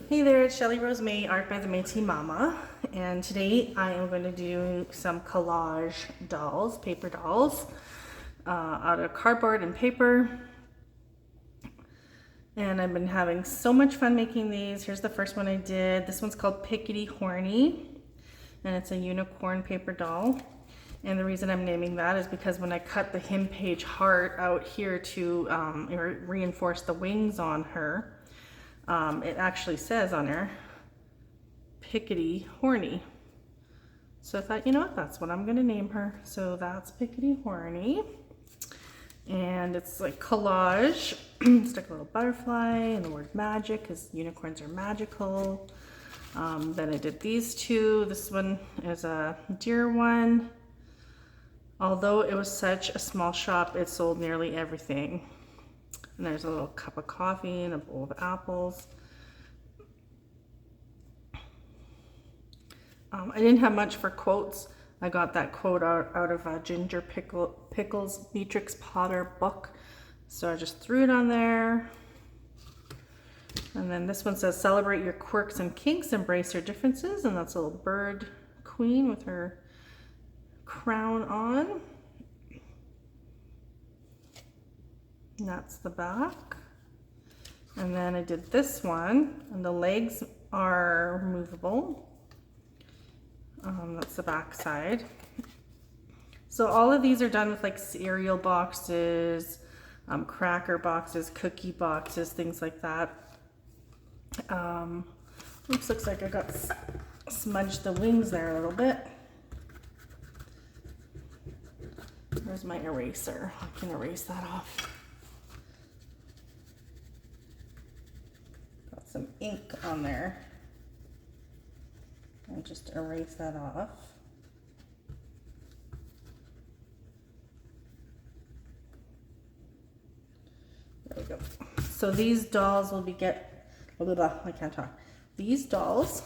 Hey there, it's Shelly Rose May, Art by the Métis Mama, and today I am going to do some collage dolls, paper dolls, out of cardboard and paper. And I've been having so much fun making these. Here's the first one I did. This one's called Pickety Horny, and it's a unicorn paper doll. And the reason I'm naming that is because when I cut the hem page heart out here to reinforce the wings on her, it actually says on her, Pickety Horny. So I thought, you know what, that's what I'm gonna name her. So that's Pickety Horny. And it's like collage. Stick a little butterfly and the word magic, because unicorns are magical. Then I did these two. This one is a deer one. Although it was such a small shop, it sold nearly everything. And there's a little cup of coffee and a bowl of apples. I didn't have much for quotes. I got that quote out of Ginger Pickles' Beatrix Potter book. So I just threw it on there. And then this one says, celebrate your quirks and kinks, embrace your differences. And that's a little bird queen with her crown on. And that's the back. And then I did this one, and the legs are removable. That's the back side. So all of these are done with like cereal boxes, cracker boxes, cookie boxes, things like that. Oops, looks like I got smudged the wings there a little bit. Where's my eraser? I can erase that off. Got some ink on there. And just erase that off. There we go. So these dolls will be I can't talk. These dolls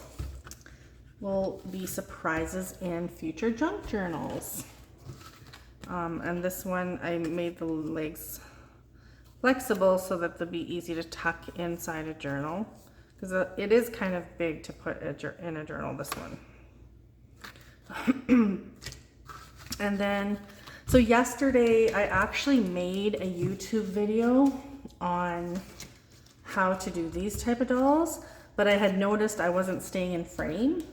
will be surprises in future junk journals. And this one, I made the legs flexible so that they'll be easy to tuck inside a journal, because it is kind of big to put in a journal, this one. And then, so yesterday I actually made a YouTube video on how to do these type of dolls, but I had noticed I wasn't staying in frame.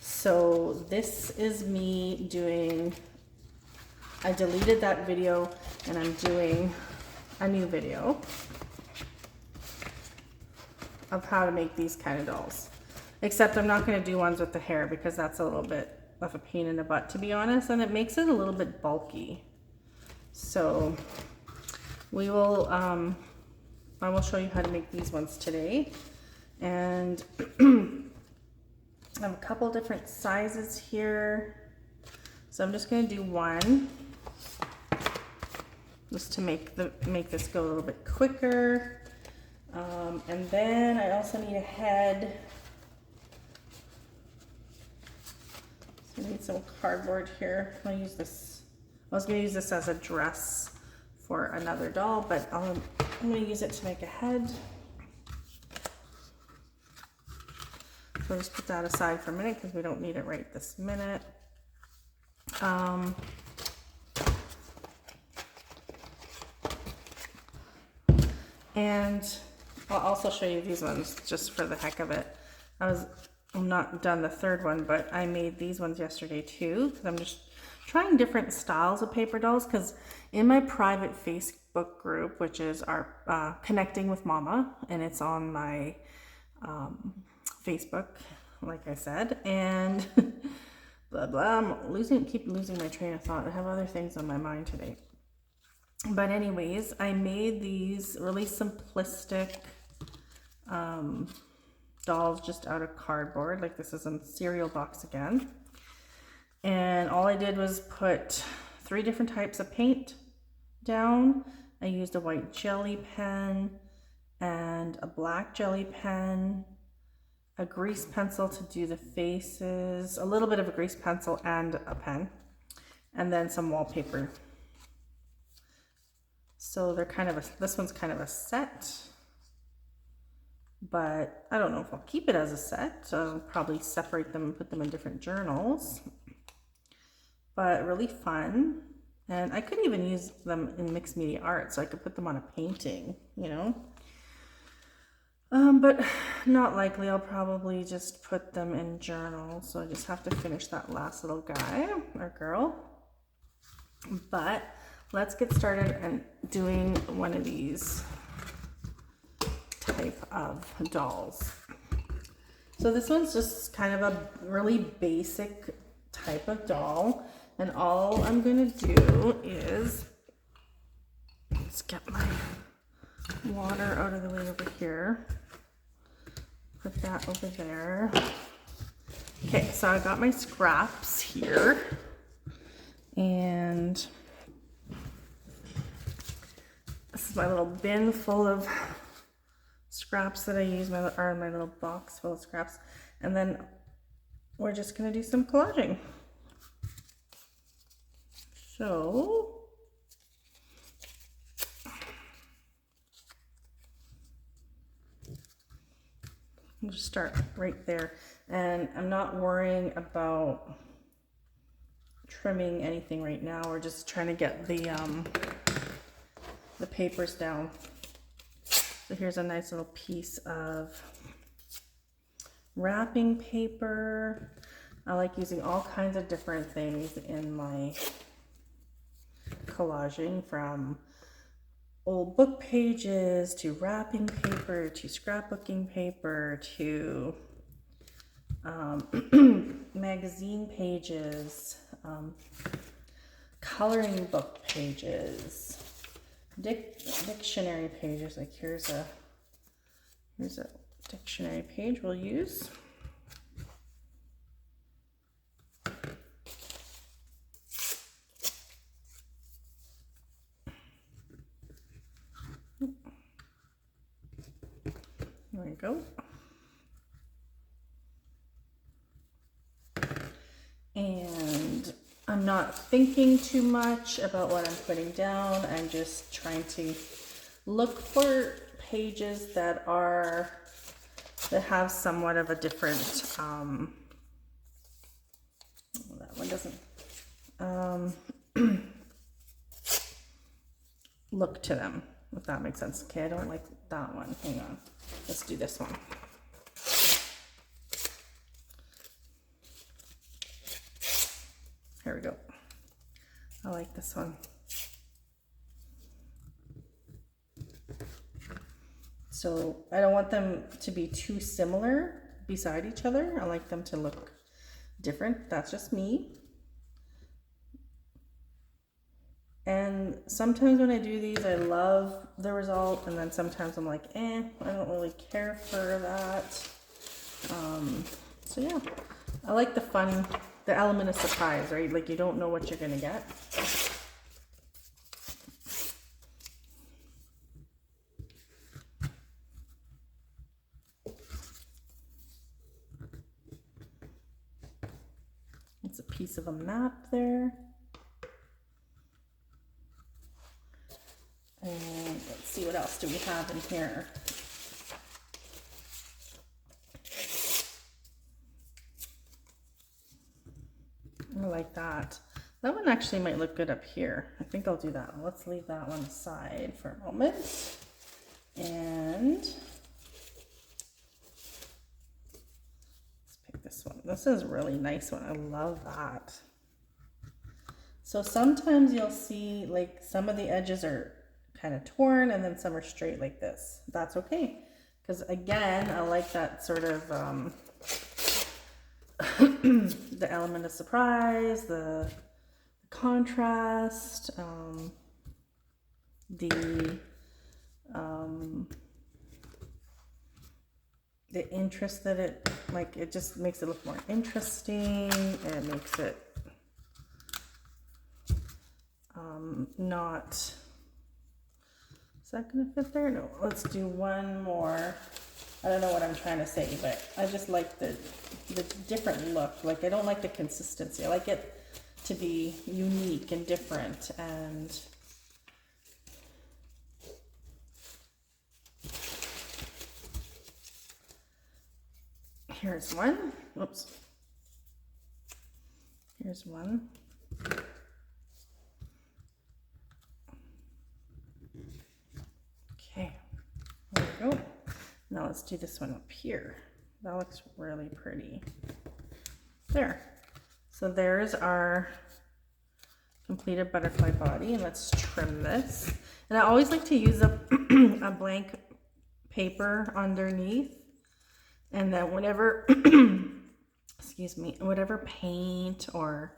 So this is me doing, I deleted that video and I'm doing a new video of how to make these kind of dolls. Except I'm not going to do ones with the hair, because that's a little bit of a pain in the butt, to be honest, and it makes it a little bit bulky. So we will, I will show you how to make these ones today. And I have a couple different sizes here. So I'm just going to do one, just to make this go a little bit quicker. And then I also need a head. So I need some cardboard here. I'm gonna use this. I was gonna use this as a dress for another doll, but I'm gonna use it to make a head. So I'll just put that aside for a minute because we don't need it right this minute. And I'll also show you these ones just for the heck of it. I'm not done the third one, but I made these ones yesterday too, because I'm just trying different styles of paper dolls, because in my private Facebook group, which is our Connecting with Mama, and it's on my Facebook, like I said, and blah blah. Keep losing my train of thought. I have other things on my mind today. But anyways, I made these really simplistic dolls just out of cardboard. Like, this is a cereal box again. And all I did was put 3 different types of paint down. I used a white jelly pen and a black jelly pen, a grease pencil to do the faces, a little bit of a grease pencil and a pen, and then some wallpaper. So they're kind of this one's kind of a set. but I don't know if I'll keep it as a set. So I'll probably separate them and put them in different journals, but really fun. And I could even use them in mixed media art, so I could put them on a painting, you know. But not likely. I'll probably just put them in journals. So I just have to finish that last little guy or girl. But let's get started and doing one of these type of dolls. So this one's just kind of a really basic type of doll. And all I'm going to do is, let's get my water out of the way over here. Put that over there. Okay, so I got my scraps here. And this is my little bin full of scraps that I use, my little box full of scraps. And then we're just going to do some collaging. So I'll just start right there, and I'm not worrying about trimming anything right now. We're just trying to get the papers down. So here's a nice little piece of wrapping paper. I like using all kinds of different things in my collaging, from old book pages to wrapping paper to scrapbooking paper to magazine pages, coloring book pages, dictionary pages. Like here's a dictionary page we'll use. There we go. And I'm not thinking too much about what I'm putting down. I'm just trying to look for pages that have somewhat of a different, that one doesn't, look to them, if that makes sense. Okay, I don't like that one. Hang on. Let's do this one. Here we go. I like this one. So I don't want them to be too similar beside each other. I like them to look different. That's just me. And sometimes when I do these, I love the result, and then sometimes I'm like, I don't really care for that. So yeah, I like the element of surprise, right? Like you don't know what you're gonna get. It's a piece of a map there. And let's see, what else do we have in here? I like that. That one actually might look good up here. I think I'll do that. Let's leave that one aside for a moment. And let's pick this one. This is a really nice one. I love that. So sometimes you'll see like some of the edges are kind of torn and then some are straight like this. That's okay, because again, I like that sort of the element of surprise, the contrast, the interest that it just makes it look more interesting, and it makes it not. Is that gonna fit there? No, let's do one more. I don't know what I'm trying to say, but I just like the different look. Like I don't like the consistency. I like it to be unique and different, and here's one. Oops. Here's one. Okay, there we go. Now let's do this one up here. That looks really pretty. There. So there's our completed butterfly body, and let's trim this. And I always like to use a blank paper underneath, and then whatever excuse me, whatever paint or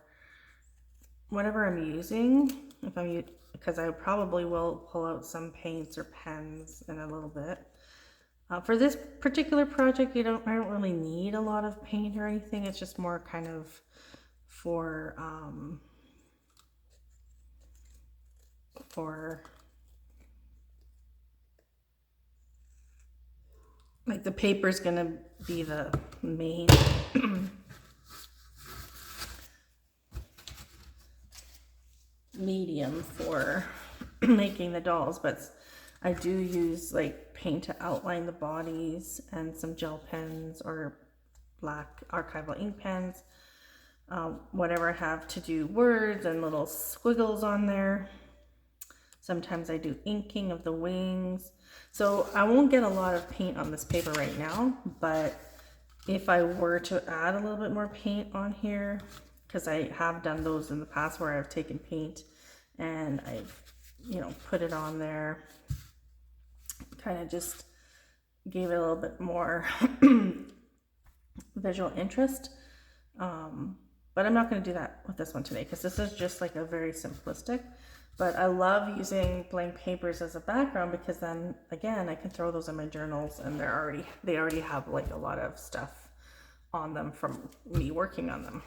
whatever I'm using, because I probably will pull out some paints or pens in a little bit. For this particular project, I don't really need a lot of paint or anything. It's just more kind of for like the paper's gonna be the main medium for making the dolls, but I do use like paint to outline the bodies and some gel pens or black archival ink pens, whatever I have to do words and little squiggles on there. Sometimes I do inking of the wings. So I won't get a lot of paint on this paper right now, but if I were to add a little bit more paint on here, because I have done those in the past where I've taken paint and I've, you know, put it on there, kind of just gave it a little bit more visual interest. But I'm not going to do that with this one today because this is just like a very simplistic. But I love using blank papers as a background because then again I can throw those in my journals and they already have like a lot of stuff on them from me working on them.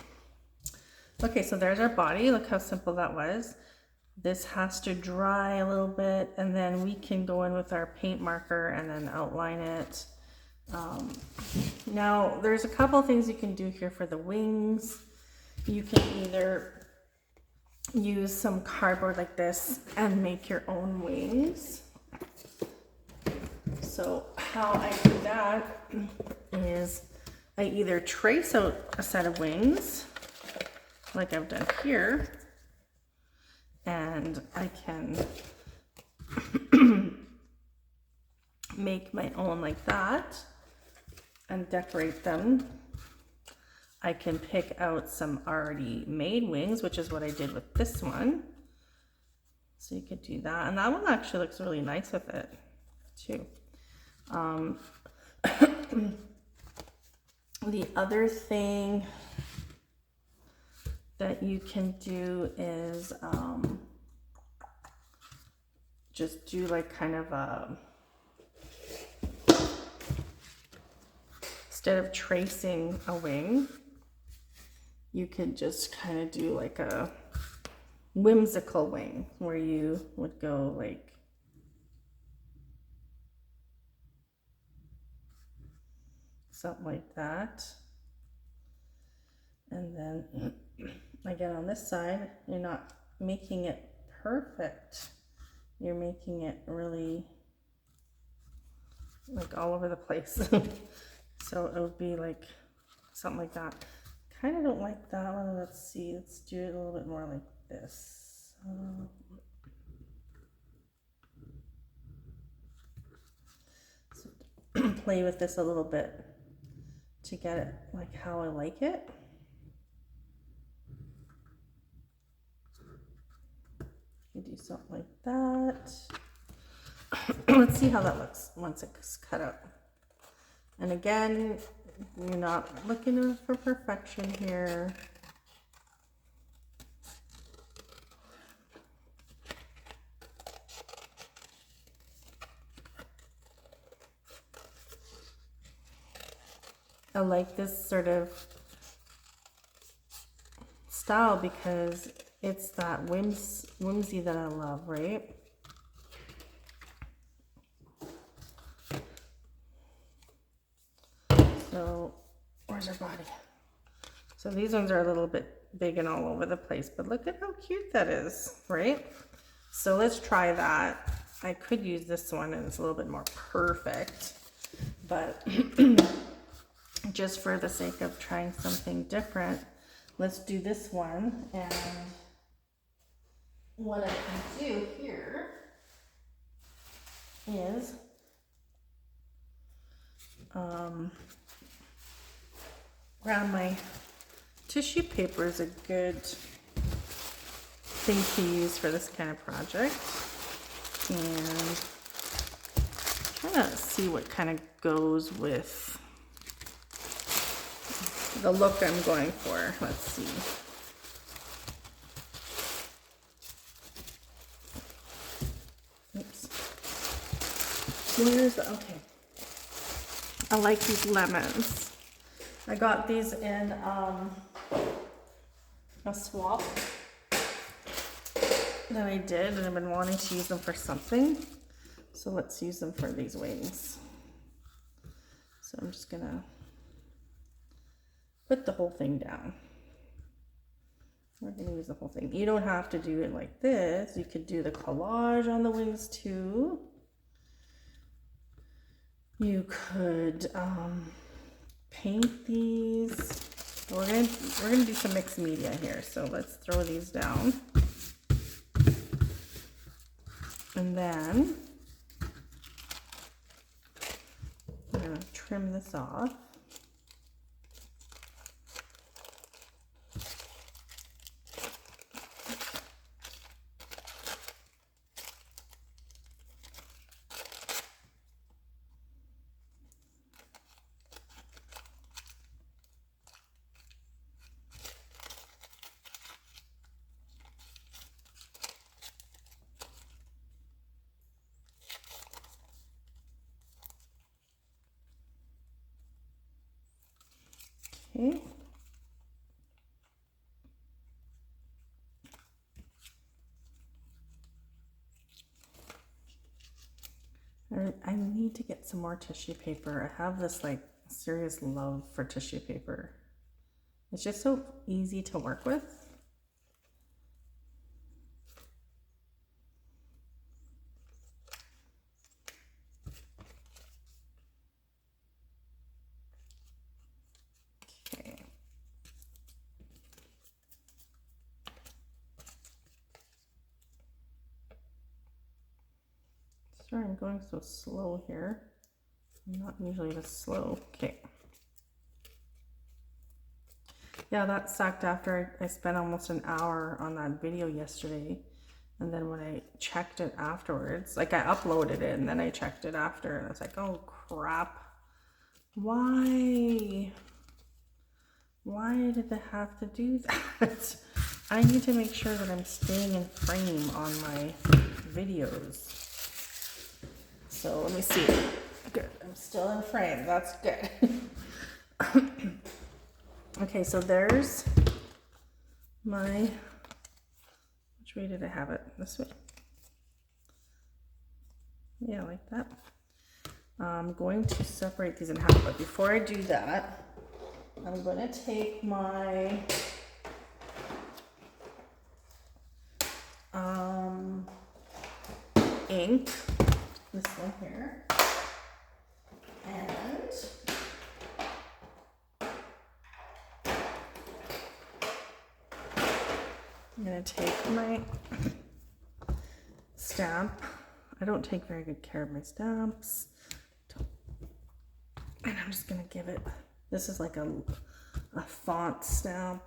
Okay, so there's our body. Look how simple that was. This has to dry a little bit and then we can go in with our paint marker and then outline it. Now there's a couple things you can do here for the wings. You can either use some cardboard like this and make your own wings. So how I do that is I either trace out a set of wings like I've done here, and I can make my own like that and decorate them. I can pick out some already made wings, which is what I did with this one. So you could do that. And that one actually looks really nice with it too. The other thing that you can do is just do like kind of a, instead of tracing a wing, you could just kind of do like a whimsical wing where you would go like something like that. And then again on this side, you're not making it perfect. You're making it really like all over the place. So it would be like something like that. Kind of don't like that one. Let's see. Let's do it a little bit more like this. So play with this a little bit to get it like how I like it. You do something like that. Let's see how that looks once it's cut out. And again, you're not looking for perfection here. I like this sort of style because it's that whimsy that I love, right? So where's our body? So these ones are a little bit big and all over the place, but look at how cute that is, right? So let's try that. I could use this one and it's a little bit more perfect, but just for the sake of trying something different, let's do this one. And what I can do here is around my tissue paper is a good thing to use for this kind of project. And trying to see what kind of goes with the look I'm going for. Let's see. Oops. Where's the, okay. I like these lemons. I got these in a swap that I did, and I've been wanting to use them for something. So let's use them for these wings. So I'm just gonna put the whole thing down. We're gonna use the whole thing. You don't have to do it like this. You could do the collage on the wings too. You could paint these. We're gonna do some mixed media here. So let's throw these down. And then I'm gonna trim this off. Okay. I need to get some more tissue paper. I have this like serious love for tissue paper. It's just so easy to work with. Sorry, I'm going so slow here. I'm not usually this slow. Okay. Yeah, that sucked after I spent almost an hour on that video yesterday. And then when I checked it afterwards, like I uploaded it and then I checked it after and I was like, oh crap. Why? Why did they have to do that? I need to make sure that I'm staying in frame on my videos. So let me see. Good, I'm still in frame. That's good. Okay, so there's my, which way did I have it? This way? Yeah, like that. I'm going to separate these in half, but before I do that, I'm going to take my ink, this one here, and I'm going to take my stamp. I don't take very good care of my stamps. And I'm just going to give it, this is like a font stamp.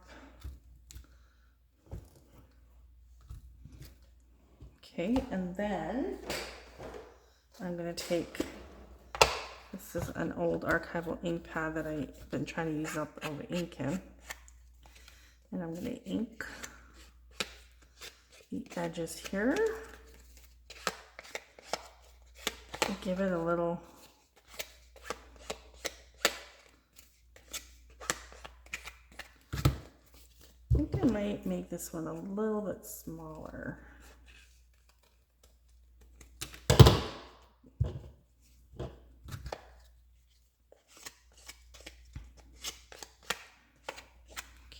Okay, and then I'm going to take, this is an old archival ink pad that I've been trying to use up all the ink in. And I'm going to ink the edges here. Give it a little I think I might make this one a little bit smaller.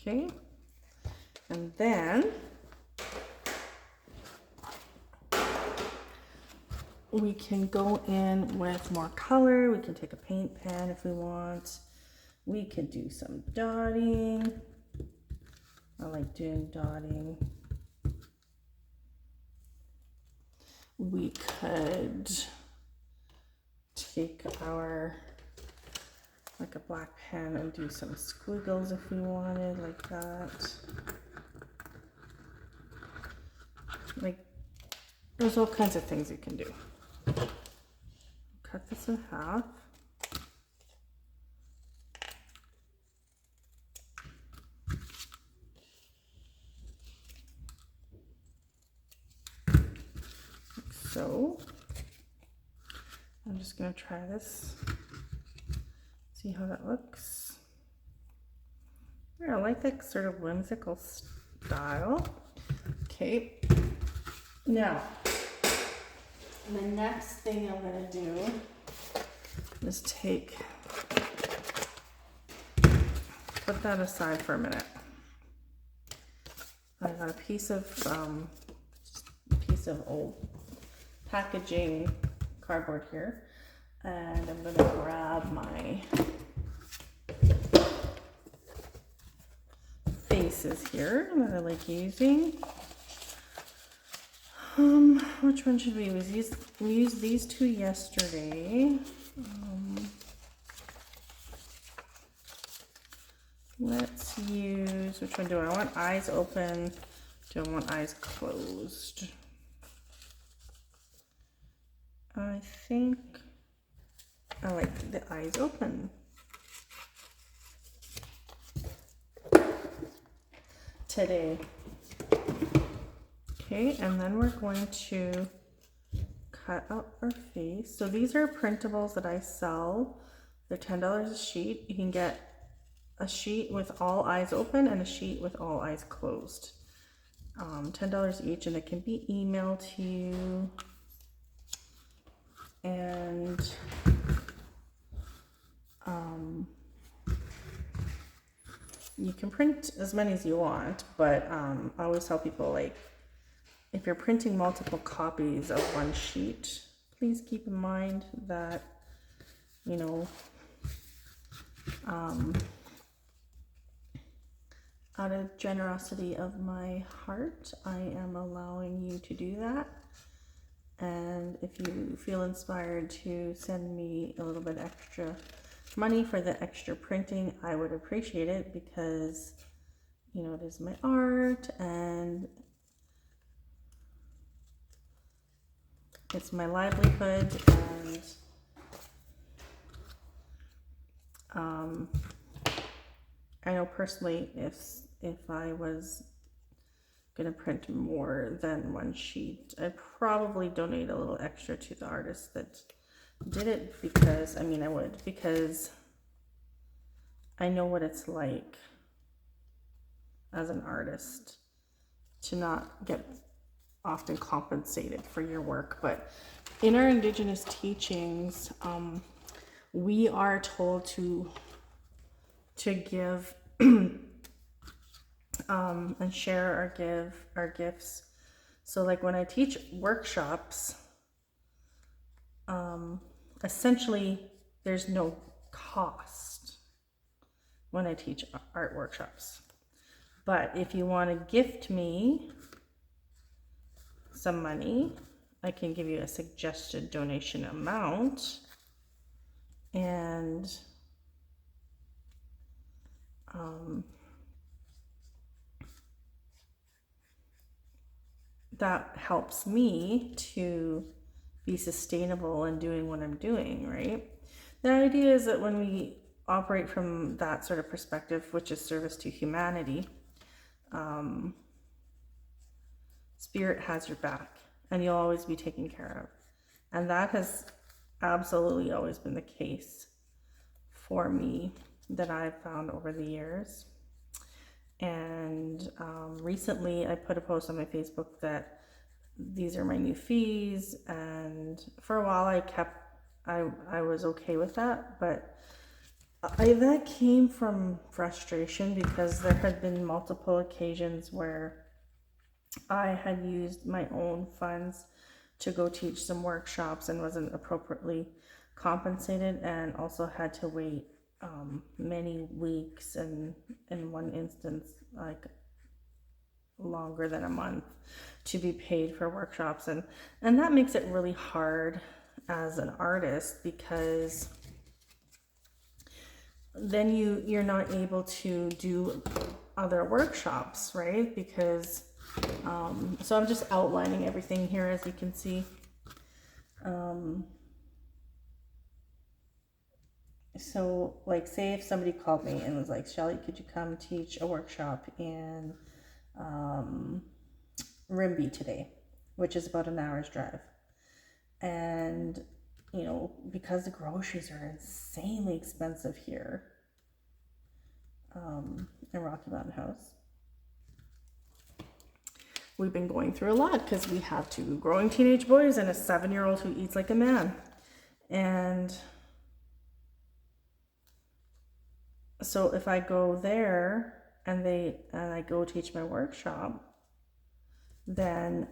Okay, and then we can go in with more color. We can take a paint pen if we want. We could do some dotting. I like doing dotting. We could take our, like a black pen and do some squiggles if we wanted, like that. Like, there's all kinds of things you can do. Cut this in half. So I'm just going to try this, see how that looks. Yeah, I like that sort of whimsical style. Okay, now the next thing I'm going to do is put that aside for a minute. I got a piece of old packaging cardboard here, and I'm going to grab my faces here that I like using. Which one should we use? We used these two yesterday. Let's use, which one do I want? Eyes open. Do I want eyes closed? I think I like the eyes open. Today. Okay, and then we're going to cut out our face. So these are printables that I sell. They're $10 a sheet. You can get a sheet with all eyes open and a sheet with all eyes closed. $10 each, and it can be emailed to you. And you can print as many as you want, but I always tell people, like, if you're printing multiple copies of one sheet, please keep in mind that, you know, out of generosity of my heart, I am allowing you to do that. And if you feel inspired to send me a little bit extra money for the extra printing, I would appreciate it, because, you know, it is my art and it's my livelihood. And I know personally, if I was gonna print more than one sheet, I'd probably donate a little extra to the artist that did it, because I mean, I would, because I know what it's like as an artist to not get often compensated for your work. But in our Indigenous teachings, we are told to give and share our gifts. So like when I teach workshops, essentially there's no cost when I teach art workshops. But if you want to gift me some money, I can give you a suggested donation amount, and that helps me to be sustainable in doing what I'm doing, right? The idea is that when we operate from that sort of perspective, which is service to humanity, spirit has your back and you'll always be taken care of. And that has absolutely always been the case for me, that I've found over the years. And recently I put a post on my Facebook that these are my new fees, and for a while I was okay with that, but that came from frustration, because there had been multiple occasions where I had used my own funds to go teach some workshops and wasn't appropriately compensated, and also had to wait many weeks, and in one instance, like longer than a month to be paid for workshops. And that makes it really hard as an artist, because then you're not able to do other workshops, right? Because so I'm just outlining everything here, as you can see. So like, say if somebody called me and was like, Shelly, could you come teach a workshop in Rimby today, which is about an hour's drive. And, you know, because the groceries are insanely expensive here in Rocky Mountain House, we've been going through a lot because we have 2 growing teenage boys and a 7-year-old who eats like a man. And so if I go there and I go teach my workshop, then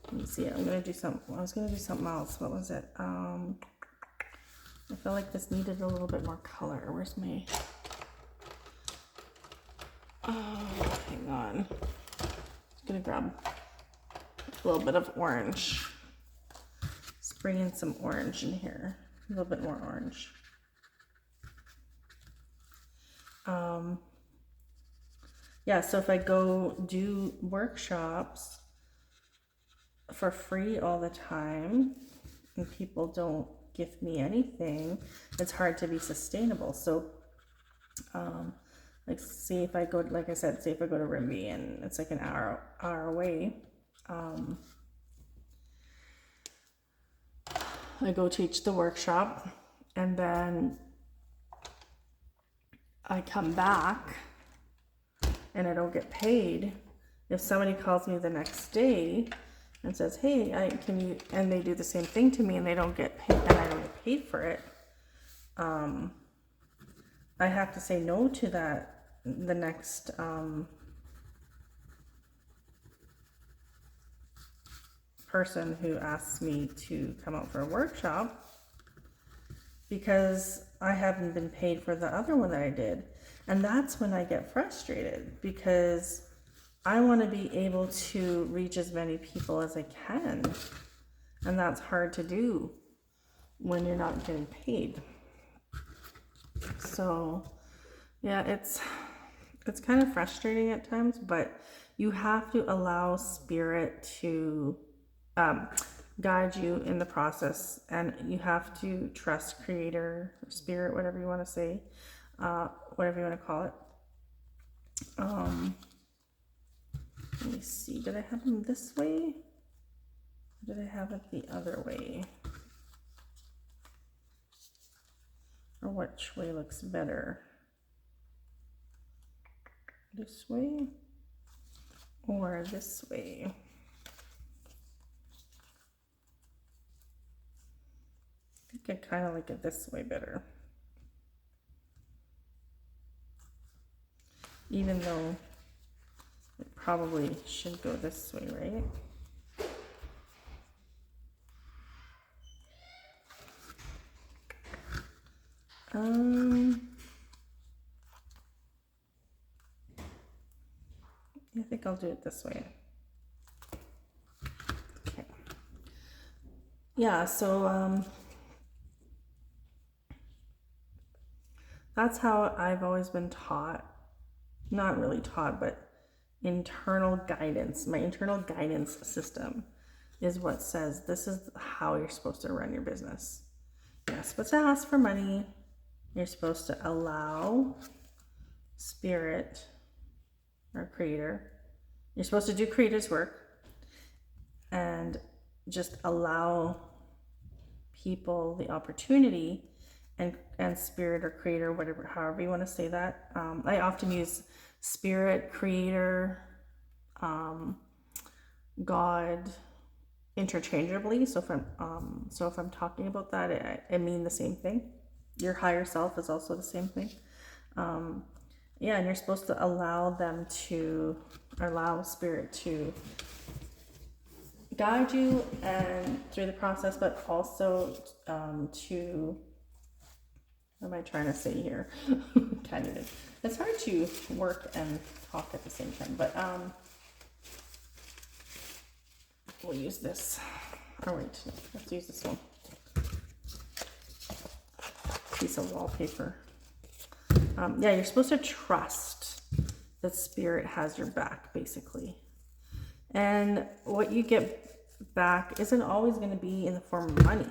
let me see, I was gonna do something else. What was it? I feel like this needed a little bit more color. Where's my, hang on. I'm gonna grab a little bit of orange. Let's bring in some orange in here. A little bit more orange. Yeah, so if I go do workshops for free all the time and people don't give me anything, it's hard to be sustainable. So like, say if I go, like I said, say if I go to Rimby and it's like an hour away, I go teach the workshop and then I come back and I don't get paid. If somebody calls me the next day and says, hey, and they do the same thing to me and they don't get paid, and I don't get paid for it, I have to say no to that the next person who asks me to come out for a workshop, because I haven't been paid for the other one that I did. And that's when I get frustrated, because I want to be able to reach as many people as I can. And that's hard to do when you're not getting paid. So yeah, it's kind of frustrating at times, but you have to allow spirit to guide you in the process, and you have to trust creator, spirit, whatever you want to say, whatever you want to call it. Let me see, did I have them this way? Or did I have it the other way? Or which way looks better? This way or this way? I think I kind of like it this way better. Even though it probably should go this way, right? I think I'll do it this way. Okay. Yeah, so that's how I've always been taught. Not really taught, but internal guidance. My internal guidance system is what says this is how you're supposed to run your business. You're not supposed to ask for money. You're supposed to allow spirit or creator. You're supposed to do creator's work and just allow people the opportunity, and spirit or creator, whatever, however you want to say that. I often use spirit, creator, God interchangeably. So if I'm talking about that, I mean the same thing. Your higher self is also the same thing. Yeah, and you're supposed to allow spirit to guide you and through the process, but also to What am I trying to say here? Kind of. It's hard to work and talk at the same time, but we'll use this. Oh wait, let's use this one. Piece of wallpaper. Yeah, you're supposed to trust that spirit has your back, basically. And what you get back isn't always going to be in the form of money.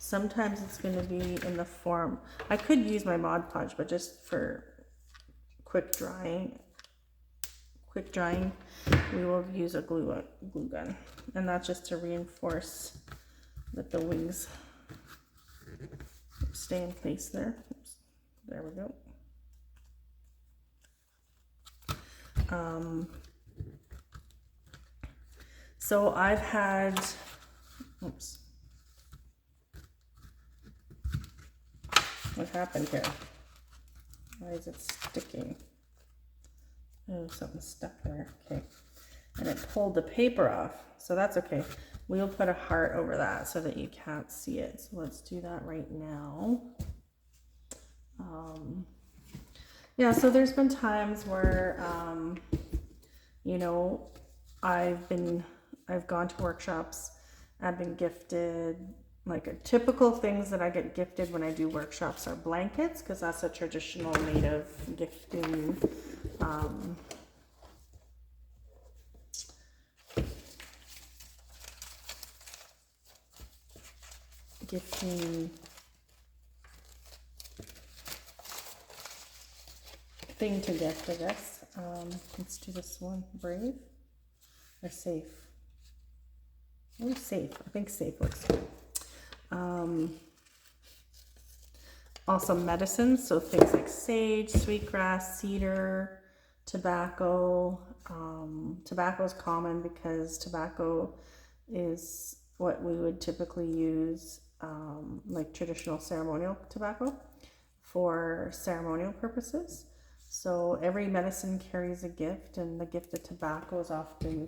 Sometimes it's going to be in the form, I could use my Mod Podge, but just for quick drying, we will use a glue gun. And that's just to reinforce that the wings stay in place there. Oops. There we go. So I've had, oops. What happened here? Why is it sticking? Oh, something stuck there. Okay. And it pulled the paper off. So that's okay. We'll put a heart over that so that you can't see it. So let's do that right now. Yeah, so there's been times where, you know, I've gone to workshops, I've been gifted, like typical things that I get gifted when I do workshops are blankets, because that's a traditional native gifting. Gifting thing to gift, I guess. Let's do this one. Brave or safe? Oh, safe. I think safe looks good. Also medicines, so things like sage, sweetgrass, cedar, tobacco. Tobacco is common because tobacco is what we would typically use, like traditional ceremonial tobacco for ceremonial purposes. So every medicine carries a gift, and the gift of tobacco is often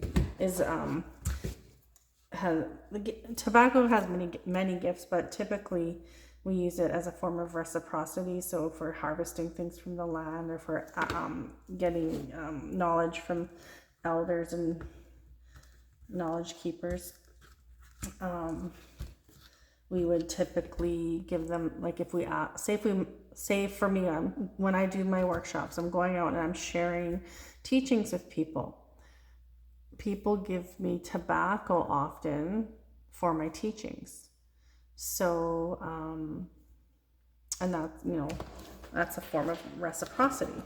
tobacco has many gifts, but typically we use it as a form of reciprocity. So for harvesting things from the land, or for getting knowledge from elders and knowledge keepers, we would typically give them, like if we say for me, when I do my workshops, I'm going out and I'm sharing teachings with people. People give me tobacco often for my teachings. So, and that, you know, that's a form of reciprocity.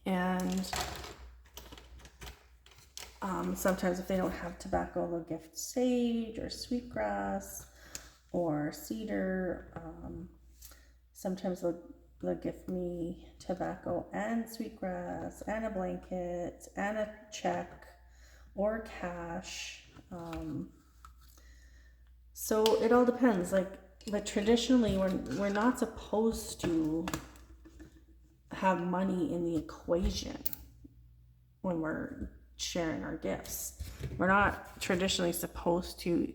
And sometimes if they don't have tobacco, they'll gift sage or sweetgrass or cedar. Sometimes they'll gift me tobacco and sweetgrass and a blanket and a check or cash. So it all depends. But traditionally, we're not supposed to have money in the equation when we're sharing our gifts. We're not traditionally supposed to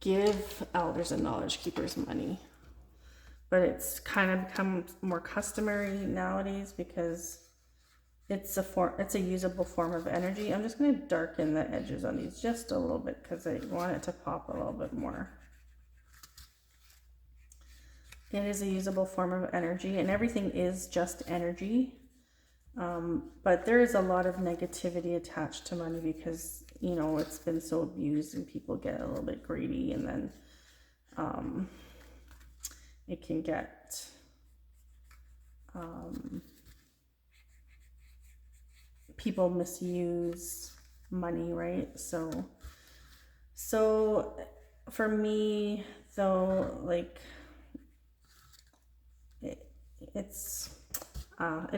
give elders and knowledge keepers money, but it's kind of become more customary nowadays because it's a usable form of energy. I'm just going to darken the edges on these just a little bit because I want it to pop a little bit more. It is a usable form of energy, and everything is just energy. But there is a lot of negativity attached to money because, you know, it's been so abused and people get a little bit greedy, and then it can get people misuse money, right? So for me though, like it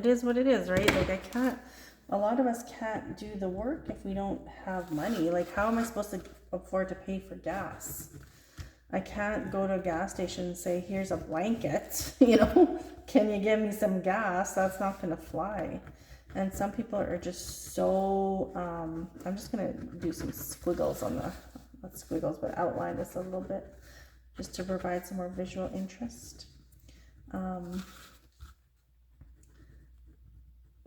is what it is, right? Like a lot of us can't do the work if we don't have money. Like, how am I supposed to afford to pay for gas? I can't go to a gas station and say, here's a blanket, you know, can you give me some gas? That's not going to fly. And some people are just so, I'm just gonna do some squiggles on the, not squiggles, but outline this a little bit, just to provide some more visual interest.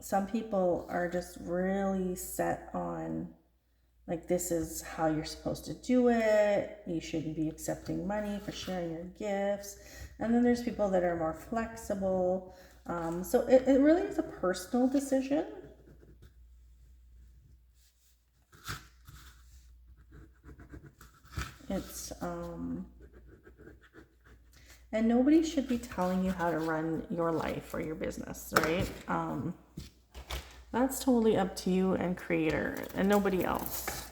Some people are just really set on, like, this is how you're supposed to do it. You shouldn't be accepting money for sharing your gifts. And then there's people that are more flexible. So it really is a personal decision. It's, and nobody should be telling you how to run your life or your business, right? That's totally up to you and creator and nobody else.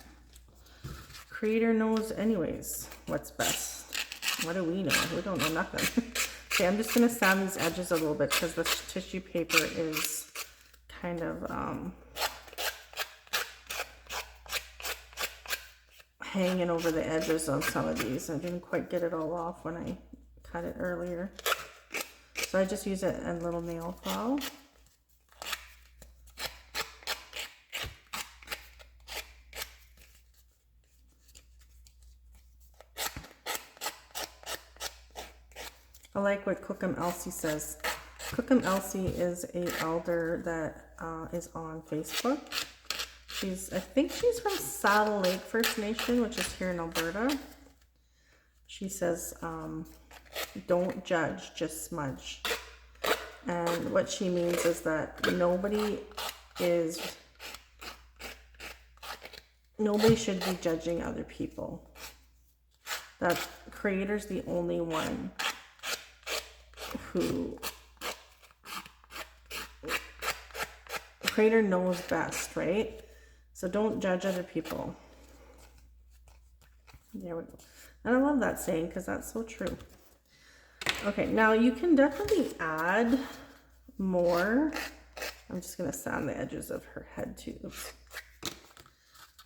Creator knows anyways what's best. What do we know? We don't know nothing. Okay, I'm just gonna sand these edges a little bit because the tissue paper is kind of hanging over the edges on some of these. I didn't quite get it all off when I cut it earlier. So I just use it in little nail file. I like what Cookum Elsie says. Cookum Elsie is an elder that is on Facebook. I think she's from Saddle Lake First Nation, which is here in Alberta. She says, don't judge, just smudge. And what she means is that nobody should be judging other people. That creator's the only one who, the creator knows best, right? So don't judge other people. There we go. And I love that saying because that's so true. Okay, now you can definitely add more. I'm just going to sand the edges of her head too. Oops.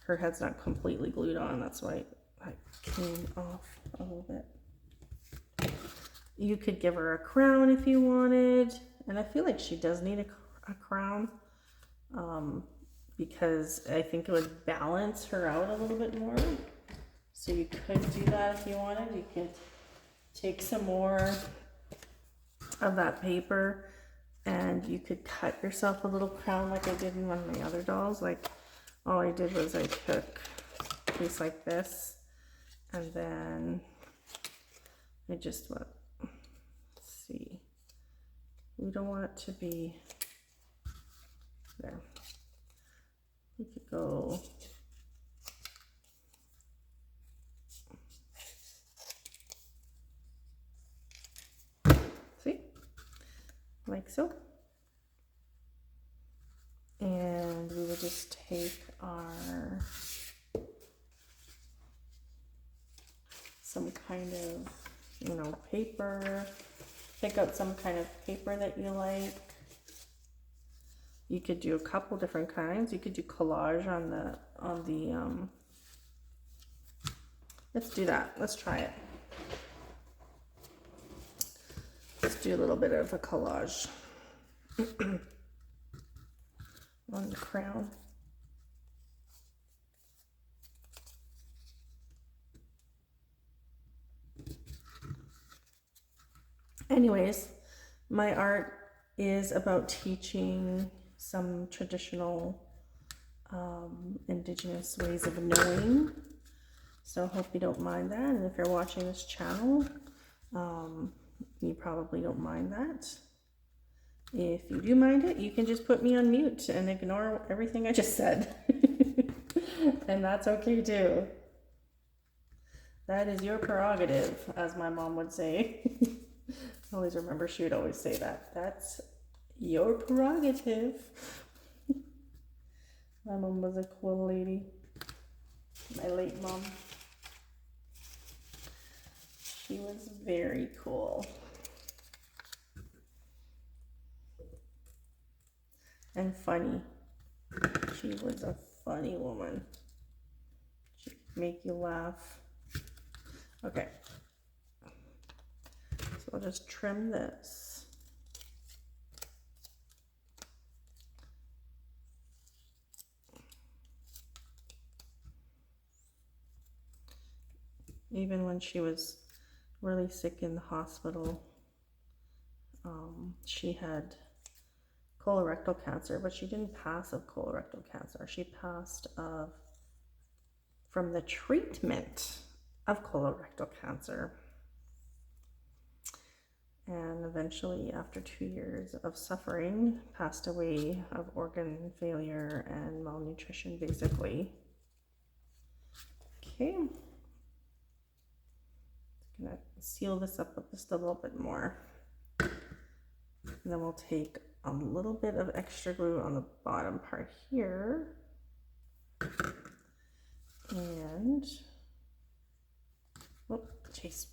Her head's not completely glued on. That's why I came off a little bit. You could give her a crown if you wanted. And I feel like she does need a crown. Because I think it would balance her out a little bit more. So you could do that if you wanted. You could take some more of that paper and you could cut yourself a little crown like I did in one of my other dolls. Like all I did was I took a piece like this and then I just went, let's see. We don't want it to be there. We could go see, like so. And we would just take our some kind of, paper. Pick out some kind of paper that you like. You could do a couple different kinds. You could do collage on the let's do that. Let's try it. Let's do a little bit of a collage on the crown. Anyways, my art is about teaching some traditional indigenous ways of knowing. So I hope you don't mind that. And if you're watching this channel, you probably don't mind that. If you do mind it, you can just put me on mute and ignore everything I just said. And that's okay too. That is your prerogative, as my mom would say. I always remember she would always say that. That's your prerogative. My mom was a cool lady. My late mom. She was very cool. And funny. She was a funny woman. She could make you laugh. Okay. So I'll just trim this. Even when she was really sick in the hospital, she had colorectal cancer, but she didn't pass of colorectal cancer. She passed of from the treatment of colorectal cancer. And eventually, after 2 years of suffering, passed away of organ failure and malnutrition, basically. Okay. Just gonna seal this up with just a little bit more. And then we'll take a little bit of extra glue on the bottom part here. And, oh, Chase,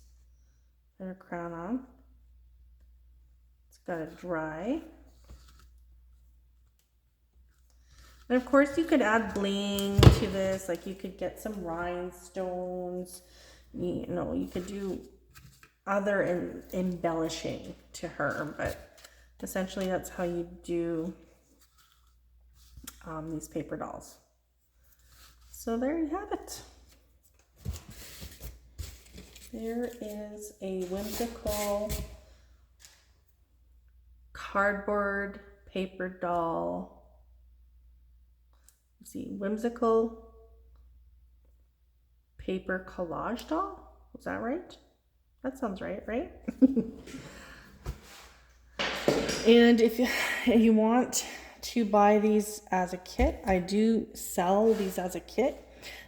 put her crown on. It's gotta dry. And of course you could add bling to this, like you could get some rhinestones, you know, you could do other embellishing to her, but essentially that's how you do these paper dolls. So there you have it. There is a whimsical cardboard paper doll. Let's see, whimsical paper collage doll. Was that right? That sounds right, right? And if you want to buy these as a kit, I do sell these as a kit.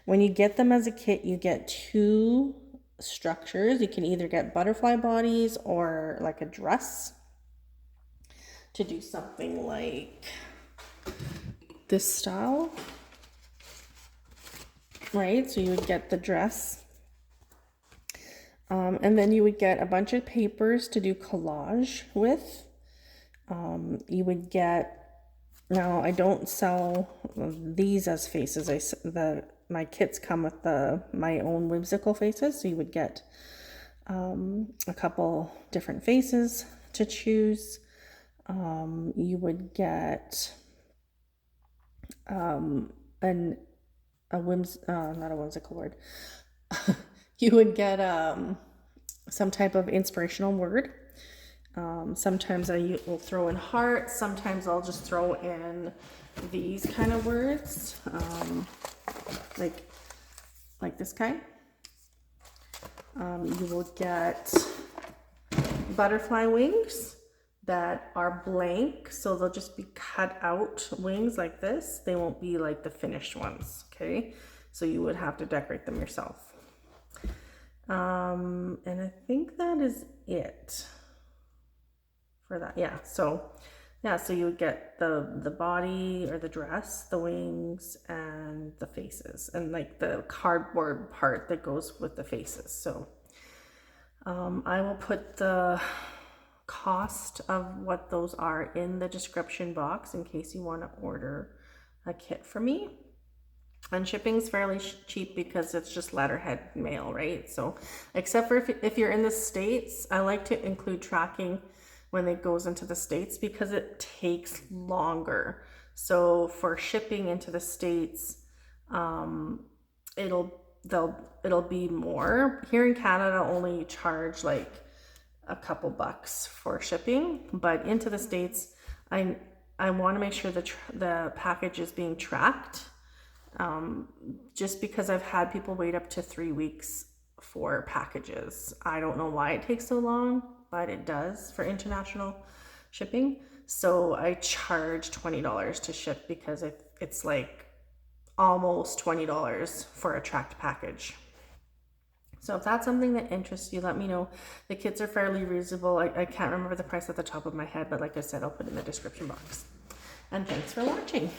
When you get them as a kit, you get 2 structures. You can either get butterfly bodies or like a dress to do something like this style, right? So you would get the dress, and then you would get a bunch of papers to do collage with. You would get, now I don't sell these as faces. My kits come with my own whimsical faces, so you would get a couple different faces to choose. You would get not a whimsical word. You would get some type of inspirational word. Sometimes I will throw in hearts. Sometimes I'll just throw in these kind of words, like this kind. You will get butterfly wings that are blank, so they'll just be cut out wings like this. They won't be like the finished ones, okay? So you would have to decorate them yourself. And I think that is it for that. Yeah, so you would get the body or the dress, the wings, and the faces, and like the cardboard part that goes with the faces. So I will put the cost of what those are in the description box in case you want to order a kit from me. And shipping's fairly cheap because it's just letterhead mail, right? So except for if you're in the States, I like to include tracking when it goes into the States because it takes longer. So for shipping into the States, it'll be more. Here in Canada, only charge like a couple bucks for shipping, but into the States, I want to make sure the package is being tracked. Just because I've had people wait up to 3 weeks for packages. I don't know why it takes so long, but it does for international shipping. So I charge $20 to ship because it's like almost $20 for a tracked package. So if that's something that interests you, let me know. The kits are fairly reasonable. I can't remember the price at the top of my head, but like I said, I'll put it in the description box. And thanks for watching.